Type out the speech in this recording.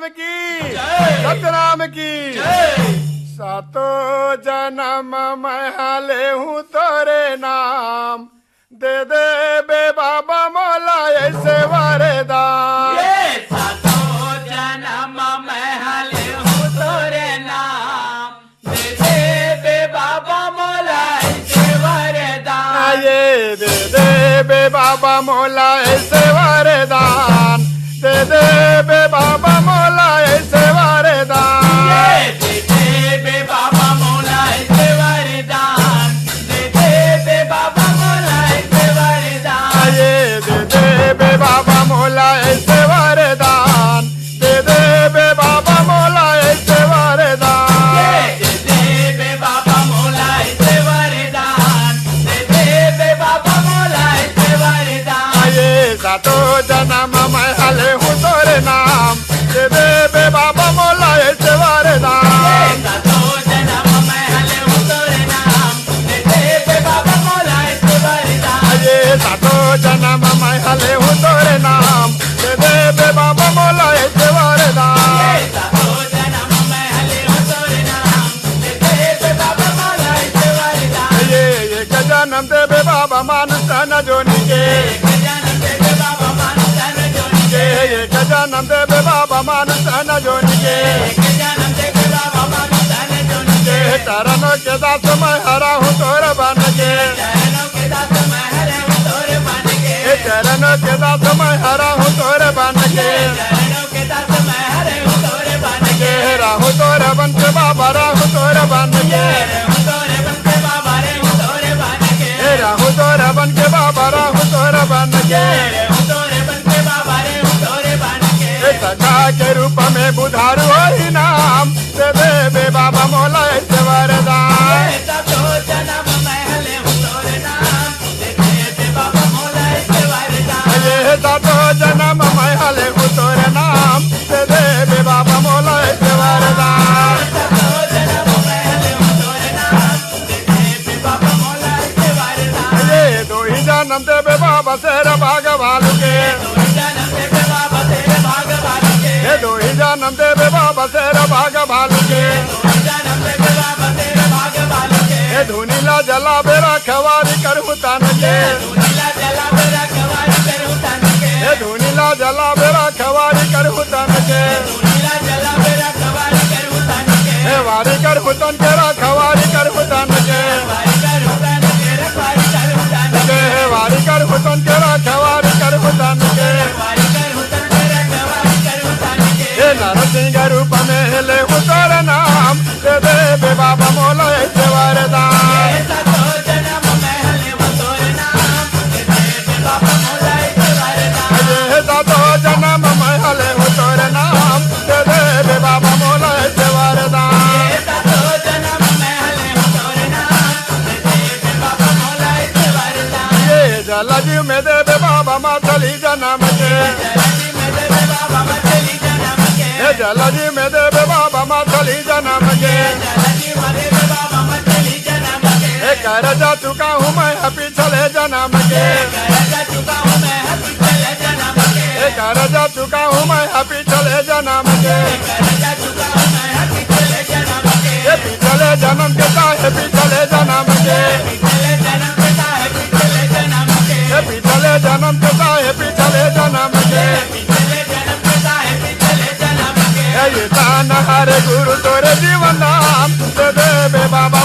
की सतनाम की सातो जन्म मैं हाले हूँ तोरे नाम दे दे बे बाबा मौला ऐसे वरदान। सातो जन्म मैं हाले हूँ तोरे नाम दे दे बे बाबा मौला ऐसे वरदान। ये दे दे बे बाबा मौला ऐसे वरदान दे दे बे बाबा मौला ऐसे वरदान। दे दे बे बाबा मौला ऐसे वरदान दे दे बे बाबा मौला ऐसे वरदान। ये दे दे बे बाबा मौला ऐसे वरदान दे दे बे बाबा मौला ऐसे वरदान। दे दे बे बाबा मौला ऐसे वरदान दे दे बे बाबा मौला ऐसे वरदान। ये सातो जन्म मैं हाले हूँ तोरे नाम दे दे बे बाबा मौला ऐसे वरदान। सातो जन्म मैं हाले हूँ तोरे नाम दे दे बे बाबा मौला ऐसे वरदान। ये सातो जन्म मैं हाले हूँ तोरे नाम दे दे बे बाबा मौला ऐसे वरदान। सातो जन्म मैं हाले हूँ तोरे नाम दे दे बे बाबा मौला ऐसे वरदान। ये जन्म दे बे बाबा मानुष न जोनी के जन्म दे बे बाबा मानुष न जोनी के। ये जन्म दे बे बाबा मानुष न जोनी के जन्म दे बे बाबा मानुष न जोनी के। चरणों के दास मैं हरा हूँ तोरे बन के चरणों के दास मैं हरा हूँ तोरे बन के। चरणों के दास मैं हरा हूँ तोरे बन के चरणों के दास मैं हरा हूँ तोरे बन के। राहु तोरे बन के बाबा राहु तोरे बन के हूँ तोरे बन के बाबा रे हूँ तोरे बन के। राहु तोरे बन के बाबा राहु तोरे बन के हूँ तोरे बन के बाबा रे हूँ तोरे बन के। सखा के रूप में बुधारू ही नाम दे दे बे बाबा मौला ऐसे वरदान। सातो जन्म मैं हाले हूँ तोरे नाम दे दे बे बाबा मौला ऐसे वरदान। ये सातो जन्म मैं हाले हूँ तोरे नाम दे दे बे बाबा मौला ऐसे वरदान। सातो जन्म मैं हाले हूँ तोरे नाम दे दे बे बाबा मौला ऐसे वरदान। ये दो ही जन्म दे बे बाबा शेर भाग भालू के जन्म दे बे बाबा तेरे भाग भालू के। ये दो ही जन्म दे बे बाबा शेर भाग भालू के जन्म दे बे बाबा तेरे भाग भालू के। ये धुनीला जला बेरा खवारी करहु तन के नीला जला बेरा कवारी करू तन के। ये धुनीला जला बेरा खवारी करहु तन के नीला जला बेरा कवारी करू तन के। हे वारी करहु तन के रखवारी करहु तन के वारी करू तन के रखवारी करू तन के। हे वारी करहु तन के रखवारी करहु तन के वारी करू तन के रखवारी करू तन के। हे नरसिंह रूप में ले उतर नाम दे दे बे बाबा मौला ऐसे वरदान। सातो जन्म मैं हाले हूँ तोरे नाम दे दे बे बाबा मौला ऐसे वरदान। ये सातो जन्म मैं हाले हूँ तोरे नाम दे दे बे बाबा मौला ऐसे वरदान। सातो जन्म मैं हाले हूँ तोरे नाम दे दे बे बाबा मौला ऐसे वरदान। ये जलजी में दे बे बाबा माथली जन्म के जलजी में दे बे बाबा मछली जन्म के। ये जलजी में दे बे बाबा माथली जन्म के जलजी में दे बे बाबा मछली जन्म के। हे कर जा चुका हूँ मैं पिछले जन्म के जा चुका हूँ मैं पिछले जन्म के। हे कर जा चुका हूँ मैं पिछले जन्म के जा चुका हूँ मैं पिछले जन्म के। ये पिछले जन्म के चाहे पिछले जन्म के पिछले जन्म के चाहे पिछले जन्म के। ये पिछले जन्म के चाहे पिछले जन्म के पिछले जन्म के चाहे पिछले जन्म के। ये तान हरे गुरु तोरे जीवन नाम दे दे बे बाबा